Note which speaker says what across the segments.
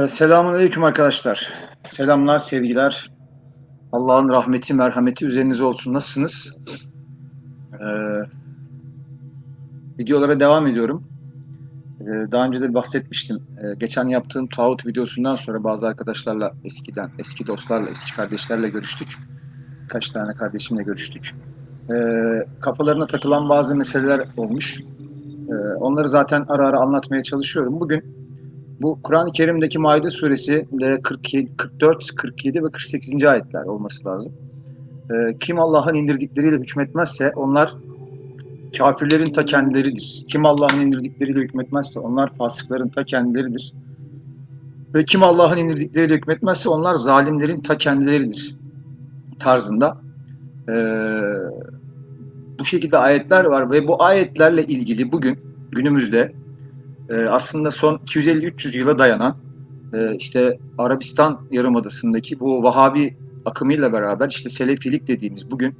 Speaker 1: Selamünaleyküm arkadaşlar. Selamlar, sevgiler. Allah'ın rahmeti, merhameti üzerinize olsun. Nasılsınız? Ee, Videolara devam ediyorum. Daha önce de bahsetmiştim. Geçen yaptığım tağut videosundan sonra bazı arkadaşlarla eski dostlarla, eski kardeşlerle görüştük. Kaç tane kardeşimle görüştük. Kafalarına takılan bazı meseleler olmuş. Onları zaten ara ara anlatmaya çalışıyorum. Bugün bu Kur'an-ı Kerim'deki Maide suresi de 47, 44, 47 ve 48. ayetler olması lazım. Kim Allah'ın indirdikleriyle hükmetmezse onlar kafirlerin ta kendileridir. Kim Allah'ın indirdikleriyle hükmetmezse onlar fasıkların ta kendileridir. Ve kim Allah'ın indirdikleriyle hükmetmezse onlar zalimlerin ta kendileridir tarzında. Ee, Bu şekilde ayetler var ve bu ayetlerle ilgili bugün günümüzde aslında son 250-300 yıla dayanan işte Arabistan Yarımadası'ndaki bu Vahabi akımıyla beraber işte Selefilik dediğimiz bugün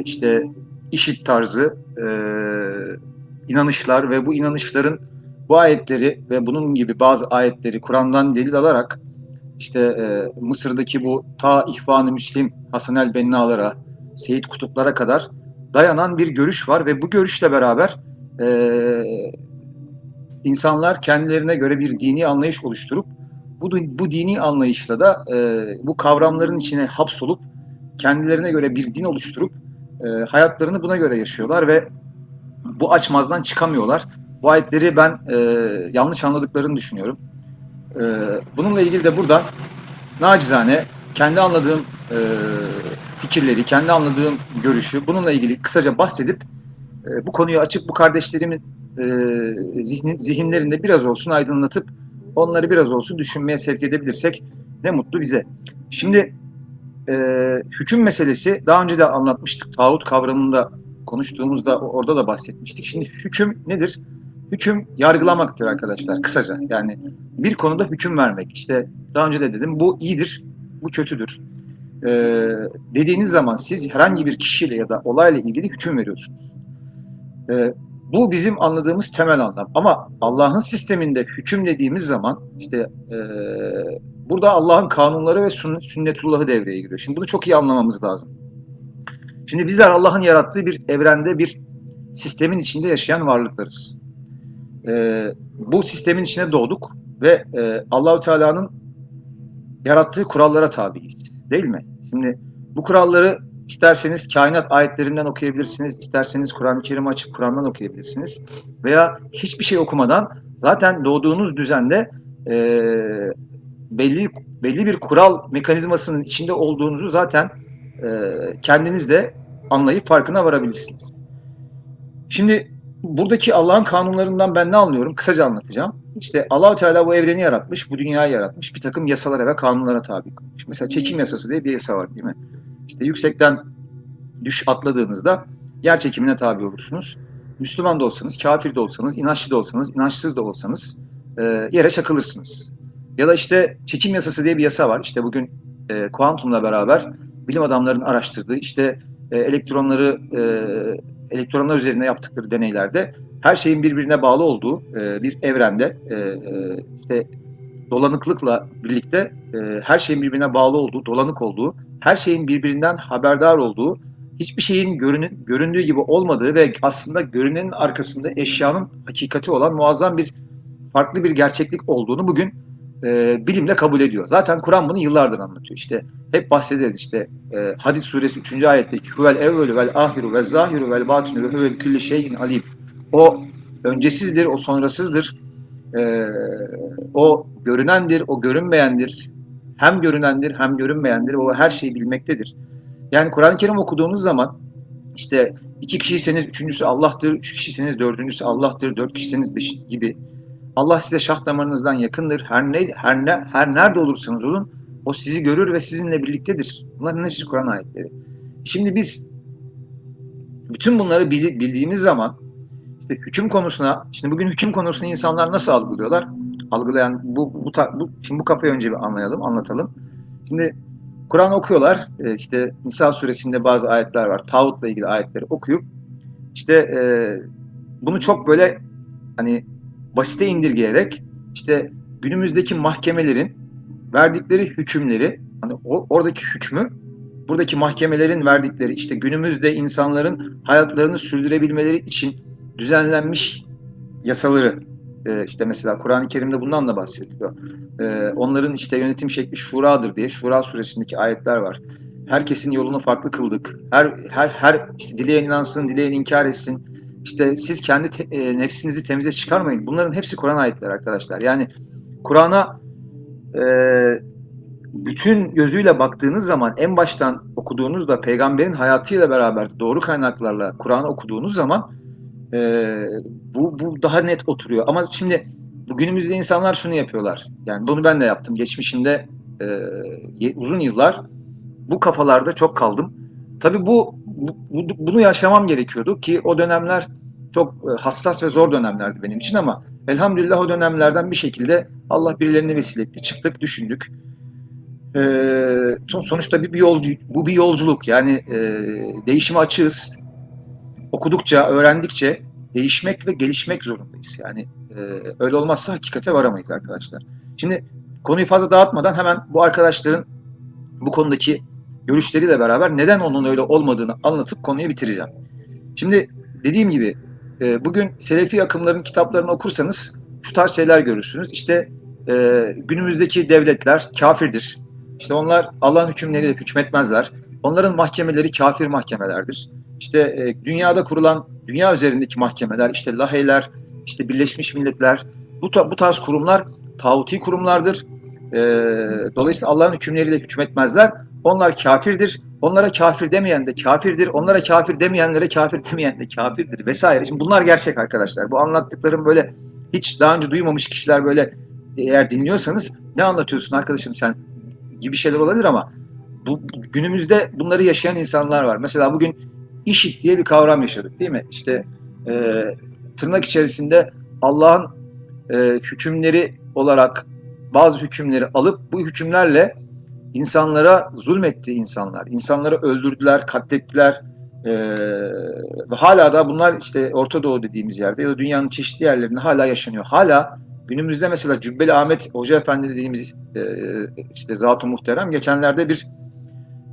Speaker 1: işte IŞİD tarzı inanışlar ve bu inanışların bu ayetleri ve bunun gibi bazı ayetleri Kur'an'dan delil alarak işte Mısır'daki bu ta İhvan-ı Müslim Hasan el-Benna'lara, Seyyid Kutuplara kadar dayanan bir görüş var ve bu görüşle beraber e, insanlar kendilerine göre bir dini anlayış oluşturup bu dini anlayışla da bu kavramların içine hapsolup kendilerine göre bir din oluşturup hayatlarını buna göre yaşıyorlar ve bu açmazdan çıkamıyorlar. Bu ayetleri ben yanlış anladıklarını düşünüyorum. E, Bununla ilgili de buradan nacizane kendi anladığım fikirleri, kendi anladığım görüşü bununla ilgili kısaca bahsedip bu konuyu açıp bu kardeşlerimin zihinlerinde biraz olsun aydınlatıp onları biraz olsun düşünmeye sevk edebilirsek ne mutlu bize. Şimdi hüküm meselesi daha önce de anlatmıştık. Tağut kavramında konuştuğumuzda orada da bahsetmiştik. Şimdi hüküm nedir? Hüküm yargılamaktır arkadaşlar kısaca. Yani bir konuda hüküm vermek. İşte daha önce de dedim bu iyidir, bu kötüdür. E, Dediğiniz zaman siz herhangi bir kişiyle ya da olayla ilgili hüküm veriyorsunuz. Bu bizim anladığımız temel anlam. Ama Allah'ın sisteminde hüküm dediğimiz zaman işte e, burada Allah'ın kanunları ve sünnetullahı devreye giriyor. Şimdi bunu çok iyi anlamamız lazım. Şimdi bizler Allah'ın yarattığı bir evrende bir sistemin içinde yaşayan varlıklarız. Bu sistemin içine doğduk ve Allahu Teala'nın yarattığı kurallara tabiiz. Değil mi? Şimdi bu kuralları isterseniz kainat ayetlerinden okuyabilirsiniz, isterseniz Kur'an-ı Kerim'i açıp Kur'an'dan okuyabilirsiniz. Veya hiçbir şey okumadan zaten doğduğunuz düzende e, belli belli bir kural mekanizmasının içinde olduğunuzu zaten kendiniz de anlayıp farkına varabilirsiniz. Şimdi buradaki Allah'ın kanunlarından ben ne anlıyorum? Kısaca anlatacağım. İşte Allah-u Teala bu evreni yaratmış, bu dünyayı yaratmış, bir takım yasalara ve kanunlara tabi kılmış. Mesela çekim yasası diye bir yasa var değil mi? İşte yüksekten atladığınızda yer çekimine tabi olursunuz. Müslüman da olsanız, kafir de olsanız, inançlı da olsanız, inançsız da olsanız yere çakılırsınız. Ya da işte çekim yasası diye bir yasa var. İşte bugün kuantumla beraber bilim adamlarının araştırdığı işte elektronlar üzerine yaptıkları deneylerde her şeyin birbirine bağlı olduğu bir evrende işte dolanıklıkla birlikte her şeyin birbirine bağlı olduğu, dolanık olduğu, her şeyin birbirinden haberdar olduğu, hiçbir şeyin göründüğü gibi olmadığı ve aslında görünenin arkasında eşyanın hakikati olan muazzam bir farklı bir gerçeklik olduğunu bugün bilimle kabul ediyor. Zaten Kur'an bunu yıllardır anlatıyor. İşte hep bahsederiz işte Hadid suresi 3. ayetteki huvel evvelü vel ahiru vel zahiru vel batinu ve huvel külli şeyin alim. O öncesizdir, o sonrasızdır. E, O görünendir, o görünmeyendir. Hem görünendir hem görünmeyendir. O her şeyi bilmektedir. Yani Kur'an-ı Kerim okuduğunuz zaman işte iki kişiyseniz üçüncüsü Allah'tır, üç kişiyseniz dördüncüsü Allah'tır, dört kişiseniz beş gibi. Allah size şah damarınızdan yakındır. Her nerede olursanız olun o sizi görür ve sizinle birliktedir. Bunların hepsi Kur'an ayetleri. Şimdi biz bütün bunları bildiğimiz zaman işte hüküm konusuna, şimdi bugün hüküm konusunu insanlar nasıl algılıyorlar? Algılayan şimdi bu kafayı önce bir anlatalım. Şimdi Kur'an okuyorlar. İşte Nisa suresinde bazı ayetler var. Tağutla ilgili ayetleri okuyup işte bunu çok böyle hani basite indirgeyerek işte günümüzdeki mahkemelerin verdikleri hükümleri, hani oradaki hükmü buradaki mahkemelerin verdikleri, işte günümüzde insanların hayatlarını sürdürebilmeleri için düzenlenmiş yasaları, işte mesela Kur'an-ı Kerim'de bundan da bahsediliyor. Onların işte yönetim şekli şuradır diye Şura suresindeki ayetler var. Herkesin yolunu farklı kıldık. Her işte dileyen inansın, dileyen inkar etsin. İşte siz kendi nefsinizi temize çıkarmayın. Bunların hepsi Kur'an ayetleri arkadaşlar. Yani Kur'an'a e, bütün gözüyle baktığınız zaman, en baştan okuduğunuzda peygamberin hayatıyla beraber doğru kaynaklarla Kur'an'ı okuduğunuz zaman ee, bu daha net oturuyor. Ama şimdi günümüzde insanlar şunu yapıyorlar. Yani bunu ben de yaptım. Geçmişimde uzun yıllar bu kafalarda çok kaldım. Tabii bunu yaşamam gerekiyordu ki o dönemler çok hassas ve zor dönemlerdi benim için, ama elhamdülillah o dönemlerden bir şekilde Allah birilerini vesile etti. Çıktık, düşündük. Sonuçta bu bir yolculuk. Yani değişime açığız. Okudukça, öğrendikçe değişmek ve gelişmek zorundayız. Yani öyle olmazsa hakikate varamayız arkadaşlar. Şimdi konuyu fazla dağıtmadan hemen bu arkadaşların bu konudaki görüşleriyle beraber neden onun öyle olmadığını anlatıp konuyu bitireceğim. Şimdi dediğim gibi bugün Selefi akımların kitaplarını okursanız şu tarz şeyler görürsünüz. İşte günümüzdeki devletler kafirdir. İşte onlar Allah'ın hükümleriyle hükmetmezler. Onların mahkemeleri kafir mahkemelerdir. İşte dünyada kurulan, dünya üzerindeki mahkemeler, işte Laheyler, işte Birleşmiş Milletler, bu tarz kurumlar tağuti kurumlardır. E, Dolayısıyla Allah'ın hükümleriyle hükmetmezler. Onlar kafirdir. Onlara kafir demeyen de kafirdir. Onlara kafir demeyenlere kafir demeyen de kafirdir vesaire. Şimdi bunlar gerçek arkadaşlar. Bu anlattıklarım böyle hiç daha önce duymamış kişiler böyle eğer dinliyorsanız ne anlatıyorsun arkadaşım sen gibi şeyler olabilir, ama günümüzde bunları yaşayan insanlar var. Mesela bugün IŞİD diye bir kavram yaşadık değil mi? İşte e, tırnak içerisinde Allah'ın hükümleri olarak bazı hükümleri alıp bu hükümlerle insanlara zulmetti insanlar. İnsanları öldürdüler, katlettiler. Ve hala da bunlar işte Orta Doğu dediğimiz yerde ya da dünyanın çeşitli yerlerinde hala yaşanıyor. Hala günümüzde mesela Cübbeli Ahmet Hoca Efendi dediğimiz işte Zat-ı Muhterem geçenlerde bir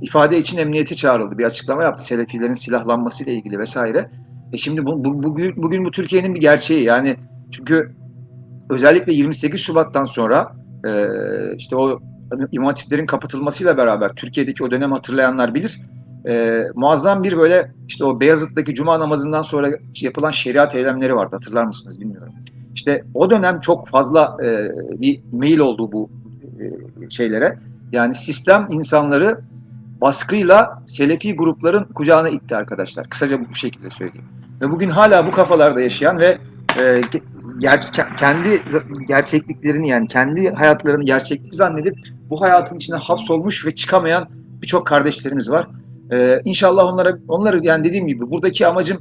Speaker 1: ifade için emniyete çağrıldı. Bir açıklama yaptı Selefilerin silahlanmasıyla ilgili vesaire. Şimdi bugün bu Türkiye'nin bir gerçeği. Yani çünkü özellikle 28 Şubat'tan sonra işte o İmam Hatiplerin kapatılmasıyla beraber Türkiye'deki o dönem hatırlayanlar bilir. Muazzam bir böyle işte o Beyazıt'taki Cuma namazından sonra yapılan şeriat eylemleri vardı. Hatırlar mısınız bilmiyorum. İşte o dönem çok fazla bir meyil oldu bu şeylere. Yani sistem insanları baskıyla Selefi grupların kucağına itti arkadaşlar. Kısaca bu şekilde söyleyeyim. Ve bugün hala bu kafalarda yaşayan ve e, kendi gerçekliklerini, yani kendi hayatlarını gerçeklik zannedip bu hayatın içine hapsolmuş ve çıkamayan birçok kardeşlerimiz var. İnşallah onları yani dediğim gibi buradaki amacım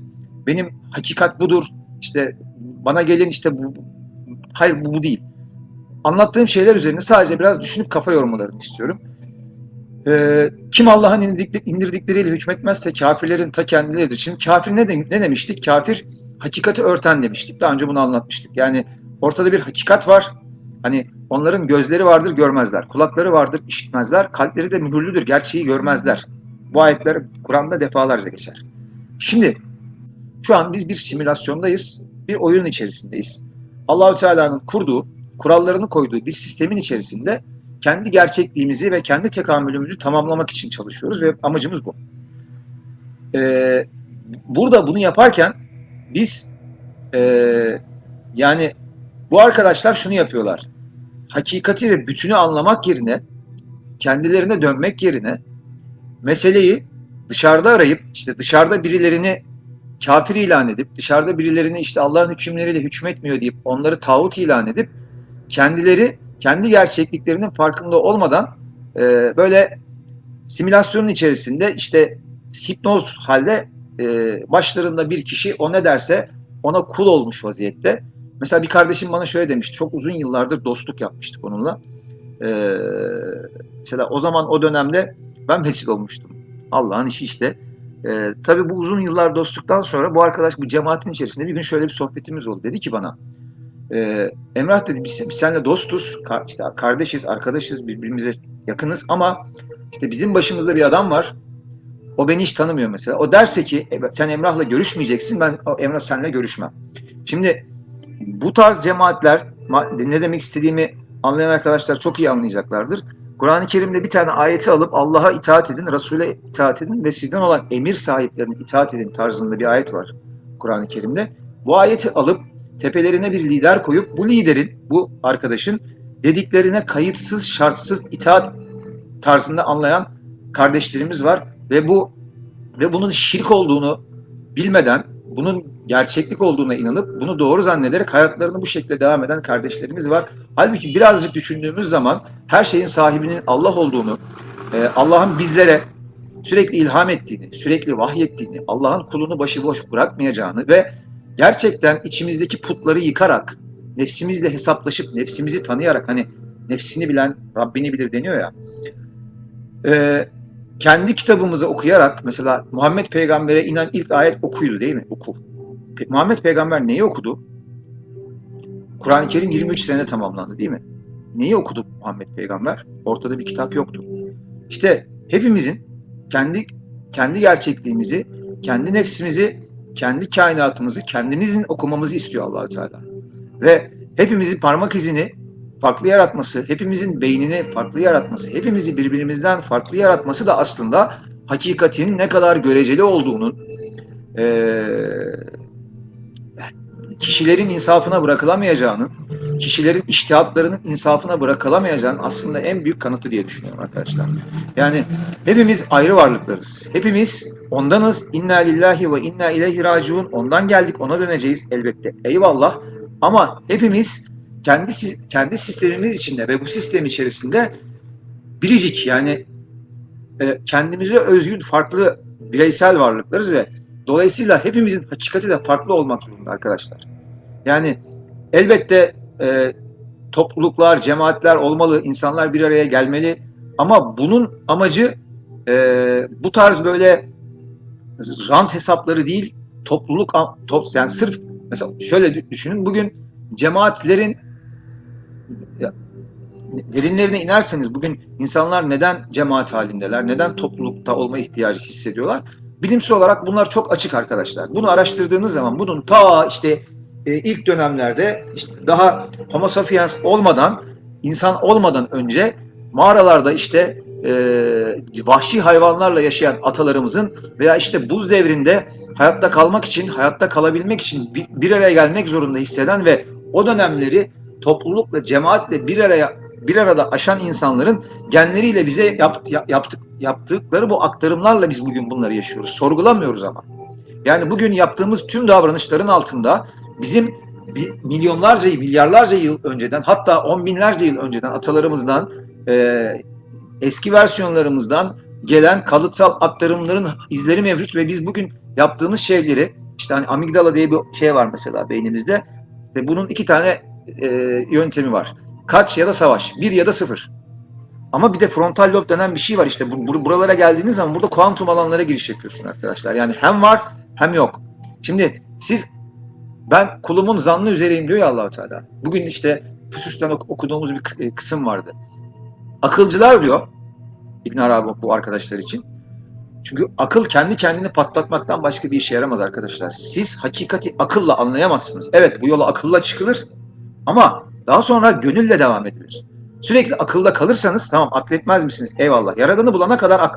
Speaker 1: benim hakikat budur. İşte bana gelin işte hayır bu değil. Anlattığım şeyler üzerine sadece biraz düşünüp kafa yormalarını istiyorum. Kim Allah'ın indirdikleriyle hükmetmezse kafirlerin ta kendileridir. Şimdi kafir ne demiştik? Kafir hakikati örten demiştik. Daha önce bunu anlatmıştık. Yani ortada bir hakikat var. Hani onların gözleri vardır görmezler. Kulakları vardır işitmezler. Kalpleri de mühürlüdür gerçeği görmezler. Bu ayetler Kur'an'da defalarca geçer. Şimdi şu an biz bir simülasyondayız. Bir oyun içerisindeyiz. Allahu Teala'nın kurduğu, kurallarını koyduğu bir sistemin içerisinde kendi gerçekliğimizi ve kendi tekamülümüzü tamamlamak için çalışıyoruz ve amacımız bu. Ee, Burada bunu yaparken biz e, yani bu arkadaşlar şunu yapıyorlar. Hakikati ve bütünü anlamak yerine, kendilerine dönmek yerine meseleyi dışarıda arayıp, işte dışarıda birilerini kafir ilan edip, dışarıda birilerini işte Allah'ın hükümleriyle hükmetmiyor deyip onları tağut ilan edip kendileri kendi gerçekliklerinin farkında olmadan böyle simülasyonun içerisinde işte hipnoz halde başlarında bir kişi o ne derse ona kul olmuş vaziyette. Mesela bir kardeşim bana şöyle demişti. Çok uzun yıllardır dostluk yapmıştık onunla. E, Mesela o zaman o dönemde ben vesile olmuştum. Allah'ın işi işte. Tabii bu uzun yıllar dostluktan sonra bu arkadaş bu cemaatin içerisinde bir gün şöyle bir sohbetimiz oldu. Dedi ki bana Emrah dedi biz seninle dostuz, işte kardeşiz, arkadaşız, birbirimize yakınız ama işte bizim başımızda bir adam var. O beni hiç tanımıyor mesela. O derse ki sen Emrah'la görüşmeyeceksin, ben Emrah seninle görüşmem. Şimdi bu tarz cemaatler, ne demek istediğimi anlayan arkadaşlar çok iyi anlayacaklardır. Kur'an-ı Kerim'de bir tane ayeti alıp Allah'a itaat edin, Resul'e itaat edin ve sizden olan emir sahiplerine itaat edin tarzında bir ayet var Kur'an-ı Kerim'de. Bu ayeti alıp tepelerine bir lider koyup bu liderin, bu arkadaşın dediklerine kayıtsız, şartsız itaat tarzında anlayan kardeşlerimiz var ve bunun şirk olduğunu bilmeden, bunun gerçeklik olduğuna inanıp bunu doğru zannederek hayatlarını bu şekilde devam eden kardeşlerimiz var. Halbuki birazcık düşündüğümüz zaman her şeyin sahibinin Allah olduğunu, Allah'ın bizlere sürekli ilham ettiğini, sürekli vahyettiğini, Allah'ın kulunu başıboş bırakmayacağını ve gerçekten içimizdeki putları yıkarak, nefsimizle hesaplaşıp, nefsimizi tanıyarak, hani nefsini bilen Rabbini bilir deniyor ya, kendi kitabımızı okuyarak, mesela Muhammed Peygamber'e inen ilk ayet okuydu değil mi? Oku. Muhammed Peygamber neyi okudu? Kur'an-ı Kerim 23 sene tamamlandı değil mi? Neyi okudu Muhammed Peygamber? Ortada bir kitap yoktu. İşte hepimizin kendi gerçekliğimizi, kendi nefsimizi, kendi kainatımızı kendimizin okumamızı istiyor Allah-u Teala. Ve hepimizin parmak izini farklı yaratması, hepimizin beynini farklı yaratması, hepimizi birbirimizden farklı yaratması da aslında hakikatin ne kadar göreceli olduğunun, kişilerin insafına bırakılamayacağının, kişilerin içtihatlarının insafına bırakılamayacağının aslında en büyük kanıtı diye düşünüyorum arkadaşlar. Yani hepimiz ayrı varlıklarız. Hepimiz ondanız. İnna lillahi ve inna ileyhi raciun. Ondan geldik, ona döneceğiz elbette. Eyvallah. Ama hepimiz kendi sistemimiz içinde ve bu sistem içerisinde biricik, yani kendimize özgü farklı bireysel varlıklarız ve dolayısıyla hepimizin hakikati de farklı olmak zorunda arkadaşlar. Yani elbette topluluklar, cemaatler olmalı, insanlar bir araya gelmeli ama bunun amacı bu tarz böyle rant hesapları değil, yani sırf mesela şöyle düşünün, bugün cemaatlerin derinlerine inerseniz bugün insanlar neden cemaat halindeler, neden toplulukta olma ihtiyacı hissediyorlar? Bilimsel olarak bunlar çok açık arkadaşlar. Bunu araştırdığınız zaman bunun ta işte ilk dönemlerde işte daha Homo sapiens olmadan, insan olmadan önce mağaralarda işte vahşi hayvanlarla yaşayan atalarımızın veya işte buz devrinde hayatta kalmak için, hayatta kalabilmek için bir araya gelmek zorunda hisseden ve o dönemleri toplulukla, cemaatle bir arada aşan insanların genleriyle bize yaptıkları bu aktarımlarla biz bugün bunları yaşıyoruz. Sorgulamıyoruz ama. Yani bugün yaptığımız tüm davranışların altında bizim milyonlarca, milyarlarca yıl önceden, hatta on binlerce yıl önceden atalarımızdan, eski versiyonlarımızdan gelen kalıtsal aktarımların izleri mevcut ve biz bugün yaptığımız şeyleri, işte hani amigdala diye bir şey var mesela beynimizde ve bunun iki tane yöntemi var. Kaç ya da savaş, bir ya da sıfır. Ama bir de frontal lob denen bir şey var işte. Buralara geldiğiniz zaman burada kuantum alanlara giriş yapıyorsun arkadaşlar. Yani hem var hem yok. Şimdi ben kulumun zannı üzereyim diyor ya Allah-u Teala. Bugün işte Füsus'tan okuduğumuz bir kısım vardı. Akılcılar diyor İbn Arabi bu arkadaşlar için. Çünkü akıl kendi kendini patlatmaktan başka bir işe yaramaz arkadaşlar. Siz hakikati akılla anlayamazsınız. Evet, bu yola akılla çıkılır ama daha sonra gönülle devam edilir. Sürekli akılda kalırsanız tamam, akletmez misiniz? Eyvallah. Yaradanı bulana kadar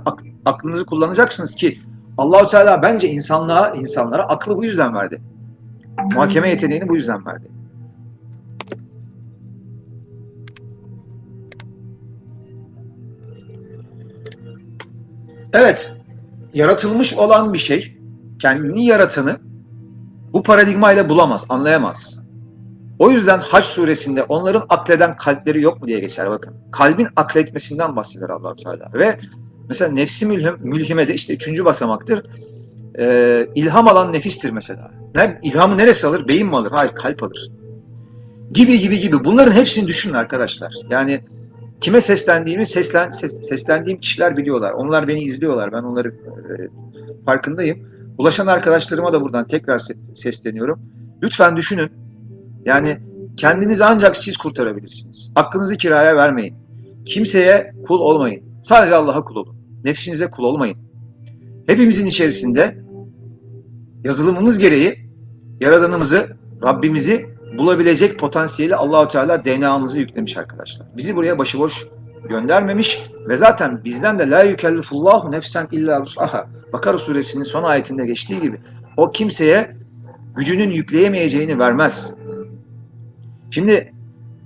Speaker 1: aklınızı kullanacaksınız ki Allah-u Teala bence insanlara aklı bu yüzden verdi. Muhakeme yeteneğini bu yüzden verdi. Evet, yaratılmış olan bir şey kendini yaratanı bu paradigmayla bulamaz, anlayamaz. O yüzden Hac suresinde onların akleden kalpleri yok mu diye geçer bakın. Kalbin akletmesinden bahseder Allah-u Teala. Ve mesela nefsi mülhimede işte 3. basamaktır. İlham alan nefistir mesela. İlhamı neresi alır? Beyin mi alır? Hayır, kalp alır. Gibi. Bunların hepsini düşünün arkadaşlar. Yani kime seslendiğim kişiler biliyorlar. Onlar beni izliyorlar. Ben onları farkındayım. Ulaşan arkadaşlarıma da buradan tekrar sesleniyorum. Lütfen düşünün. Yani kendinizi ancak siz kurtarabilirsiniz. Hakkınızı kiraya vermeyin. Kimseye kul olmayın. Sadece Allah'a kul olun. Nefsinize kul olmayın. Hepimizin içerisinde yazılımımız gereği Yaradanımızı, Rabbimizi bulabilecek potansiyeli Allah-u Teala DNA'mızı yüklemiş arkadaşlar. Bizi buraya başıboş göndermemiş ve zaten bizden de la yükellifullahu nefsen illa vus'aha. Bakara suresinin son ayetinde geçtiği gibi o kimseye gücünün yükleyemeyeceğini vermez. Şimdi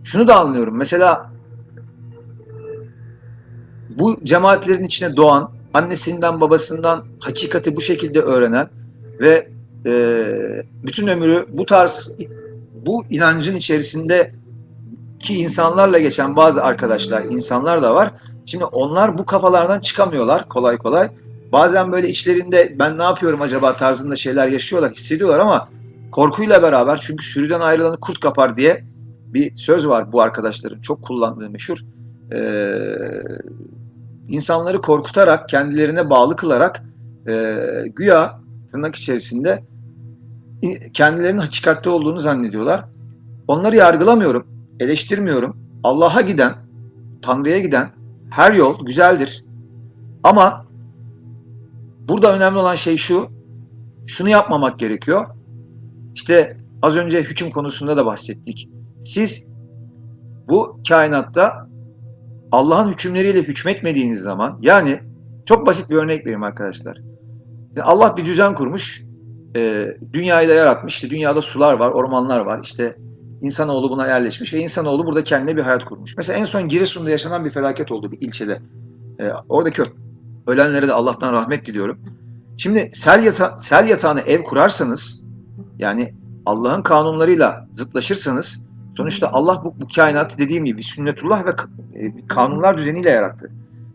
Speaker 1: şunu da anlıyorum. Mesela bu cemaatlerin içine doğan, annesinden babasından hakikati bu şekilde öğrenen ve bütün ömrü bu inancın içerisindeki insanlarla geçen bazı arkadaşlar, insanlar da var. Şimdi onlar bu kafalardan çıkamıyorlar kolay kolay. Bazen böyle içlerinde ben ne yapıyorum acaba tarzında şeyler yaşıyorlar, hissediyorlar ama korkuyla beraber, çünkü sürüden ayrılanı kurt kapar diye bir söz var bu arkadaşların çok kullandığı meşhur. İnsanları korkutarak, kendilerine bağlı kılarak güya tırnak içerisinde kendilerinin hakikatte olduğunu zannediyorlar. Onları yargılamıyorum, eleştirmiyorum. Allah'a giden, Tanrı'ya giden her yol güzeldir. Ama burada önemli olan şey şu, şunu yapmamak gerekiyor. İşte az önce hüküm konusunda da bahsettik. Siz bu kainatta Allah'ın hükümleriyle hükmetmediğiniz zaman, yani çok basit bir örnek vereyim arkadaşlar. Allah bir düzen kurmuş, dünyayı da yaratmış. İşte dünyada sular var, ormanlar var. İşte insanoğlu buna yerleşmiş ve insanoğlu burada kendine bir hayat kurmuş. Mesela en son Giresun'da yaşanan bir felaket oldu bir ilçede. Oradaki ölenlere de Allah'tan rahmet diliyorum. Şimdi sel yatağına ev kurarsanız, yani Allah'ın kanunlarıyla zıtlaşırsanız, sonuçta Allah bu kainatı dediğim gibi sünnetullah ve kanunlar düzeniyle yarattı.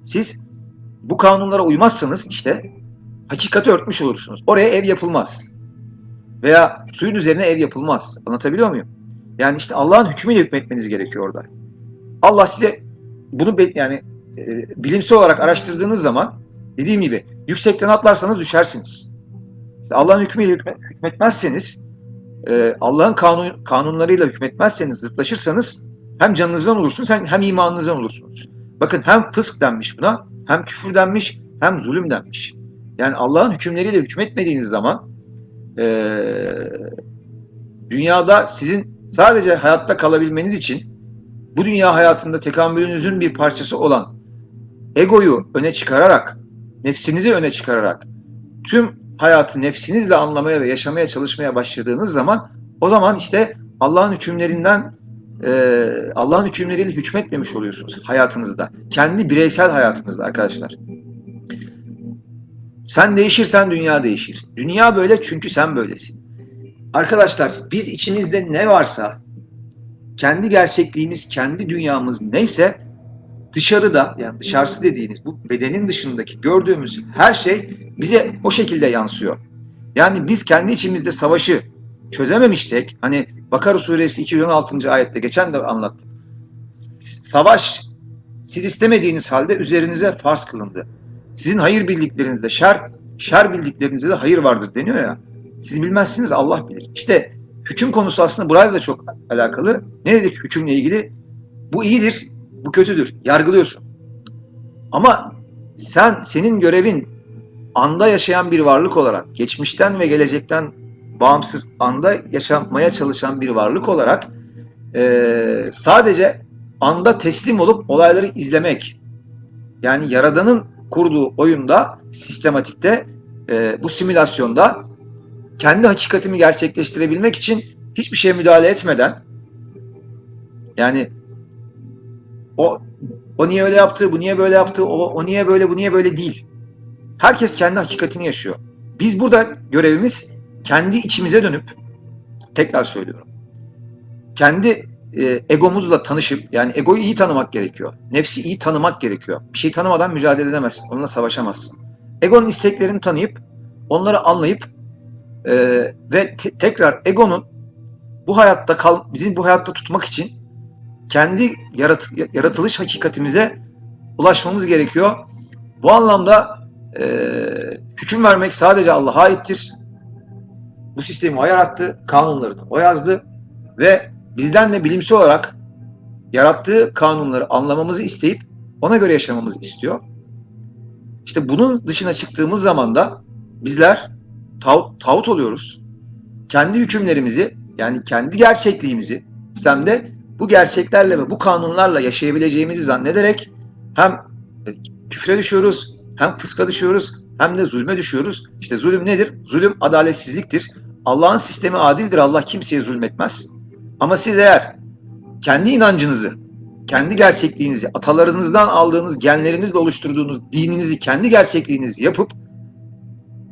Speaker 1: Siz bu kanunlara uymazsanız işte hakikati örtmüş olursunuz. Oraya ev yapılmaz. Veya suyun üzerine ev yapılmaz. Anlatabiliyor muyum? Yani işte Allah'ın hükmüyle hükmetmeniz gerekiyor orada. Allah size bunu bilimsel olarak araştırdığınız zaman dediğim gibi yüksekten atlarsanız düşersiniz. İşte Allah'ın hükmüyle hükmetmezseniz, Allah'ın kanunlarıyla hükmetmezseniz, zıtlaşırsanız hem canınızdan olursunuz hem imanınızdan olursunuz. Bakın hem fısk denmiş buna, hem küfür denmiş, hem zulüm denmiş. Yani Allah'ın hükümleriyle hükmetmediğiniz zaman dünyada sizin sadece hayatta kalabilmeniz için bu dünya hayatında tekamülünüzün bir parçası olan egoyu öne çıkararak, nefsinizi öne çıkararak tüm hayatı nefsinizle anlamaya ve yaşamaya çalışmaya başladığınız zaman, o zaman işte Allah'ın hükümleriyle hükmetmemiş oluyorsunuz hayatınızda. Kendi bireysel hayatınızda arkadaşlar. Sen değişirsen dünya değişir. Dünya böyle çünkü sen böylesin. Arkadaşlar biz içimizde ne varsa, kendi gerçekliğimiz, kendi dünyamız neyse, dışarıda, yani dışarısı dediğiniz bu bedenin dışındaki gördüğümüz her şey bize o şekilde yansıyor. Yani biz kendi içimizde savaşı çözememişsek, hani Bakara suresi 216. ayette geçen de anlattım. Savaş siz istemediğiniz halde üzerinize farz kılındı. Sizin hayır bildiklerinizde şer bildiklerinizde de hayır vardır deniyor ya. Siz bilmezsiniz, Allah bilir. İşte hüküm konusu aslında burayla da çok alakalı. Ne dedik hükümle ilgili? Bu iyidir, bu kötüdür. Yargılıyorsun. Ama senin görevin anda yaşayan bir varlık olarak, geçmişten ve gelecekten bağımsız anda yaşamaya çalışan bir varlık olarak sadece anda teslim olup olayları izlemek. Yani Yaradan'ın kurduğu oyunda, sistematikte, bu simülasyonda kendi hakikatimi gerçekleştirebilmek için hiçbir şeye müdahale etmeden, yani o niye öyle yaptı, bu niye böyle yaptı, o niye böyle, bu niye böyle değil. Herkes kendi hakikatini yaşıyor. Biz burada görevimiz kendi içimize dönüp, tekrar söylüyorum, kendi egomuzla tanışıp, yani egoyu iyi tanımak gerekiyor. Nefsi iyi tanımak gerekiyor. Bir şey tanımadan mücadele edemezsin, onunla savaşamazsın. Egonun isteklerini tanıyıp, onları anlayıp ve tekrar egonun bizi bu hayatta tutmak için kendi yaratılış hakikatimize ulaşmamız gerekiyor. Bu anlamda hüküm vermek sadece Allah'a aittir. Bu sistemi o yarattı, kanunlarını o yazdı ve bizden de bilimsel olarak yarattığı kanunları anlamamızı isteyip ona göre yaşamamızı istiyor. İşte bunun dışına çıktığımız zaman da bizler tağut oluyoruz. Kendi hükümlerimizi, yani kendi gerçekliğimizi sistemde bu gerçeklerle ve bu kanunlarla yaşayabileceğimizi zannederek hem küfre düşüyoruz, hem fıska düşüyoruz, hem de zulme düşüyoruz. İşte zulüm nedir? Zulüm adaletsizliktir. Allah'ın sistemi adildir. Allah kimseye zulmetmez. Ama siz eğer kendi inancınızı, kendi gerçekliğinizi, atalarınızdan aldığınız, genlerinizle oluşturduğunuz dininizi, kendi gerçekliğinizi yapıp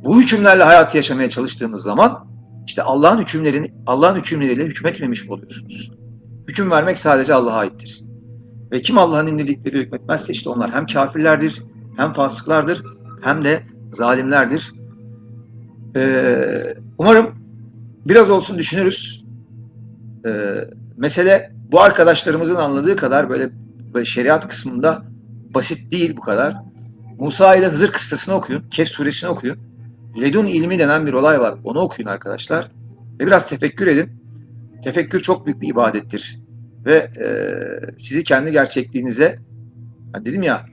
Speaker 1: bu hükümlerle hayatı yaşamaya çalıştığınız zaman işte Allah'ın hükümleriyle hükmetmemiş oluyorsunuz. Hüküm vermek sadece Allah'a aittir. Ve kim Allah'ın indirdikleri hükmetmezse işte onlar hem kafirlerdir, hem fasıklardır, hem de zalimlerdir. Umarım biraz olsun düşünürüz. Mesele bu arkadaşlarımızın anladığı kadar böyle şeriat kısmında basit değil bu kadar. Musa ile Hızır kıssasını okuyun, Kehf suresini okuyun. Ledun ilmi denen bir olay var. Onu okuyun arkadaşlar. Ve biraz tefekkür edin. Tefekkür çok büyük bir ibadettir. Ve sizi kendi gerçekliğinize, hani dedim ya,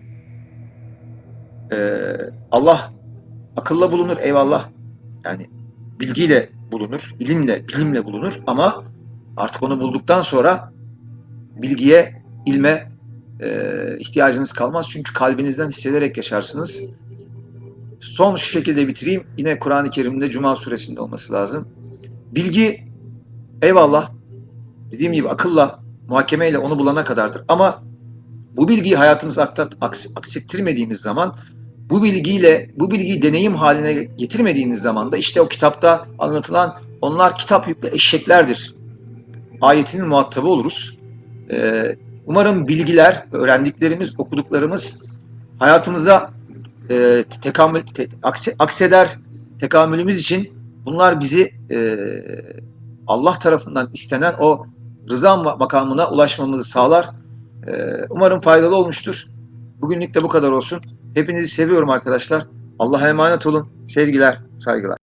Speaker 1: Allah akılla bulunur, eyvallah. Yani bilgiyle bulunur, bilimle bulunur ama artık onu bulduktan sonra bilgiye, ilme ihtiyacınız kalmaz. Çünkü kalbinizden hissederek yaşarsınız. Son şu şekilde bitireyim. Yine Kur'an-ı Kerim'de Cuma suresinde olması lazım. Bilgi eyvallah. Dediğim gibi akılla, muhakemeyle onu bulana kadardır. Ama bu bilgiyi hayatımıza aksettirmediğimiz zaman, bu bilgiyi deneyim haline getirmediğimiz zaman da işte o kitapta anlatılan onlar kitap yüklü eşeklerdir ayetinin muhatabı oluruz. Umarım bilgiler, öğrendiklerimiz, okuduklarımız hayatımıza akseder, tekamülümüz için bunlar bizi Allah tarafından istenen o rıza makamına ulaşmamızı sağlar. Umarım faydalı olmuştur. Bugünlük de bu kadar olsun. Hepinizi seviyorum arkadaşlar. Allah'a emanet olun. Sevgiler, saygılar.